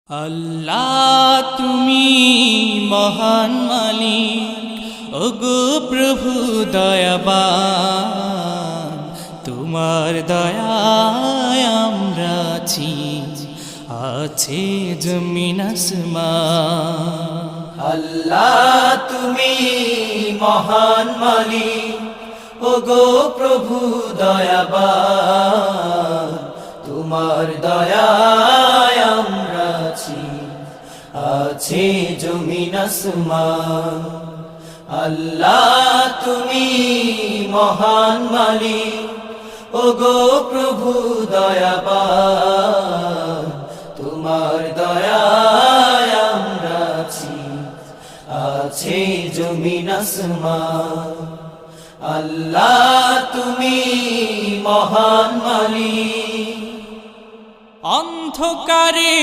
আল্লাহ তুমি মহান মালিক, ওগো প্রভু দয়াবান, তোমার দয়ায় আমরা আছি, আছে জমিন আসমান। আল্লাহ তুমি মহান মালিক, ওগো প্রভু দয়াবান, তোমার দয়ায় আমরা আছি, আছে জমিন আসমান। আল্লাহ তুমি মহান মালিক, ওগো প্রভু দয়াবান, তোমার দয়ায় আমরা আছি, আছে জমিন আসমান। আল্লাহ তুমি মহান মালিক। অন্ধকারে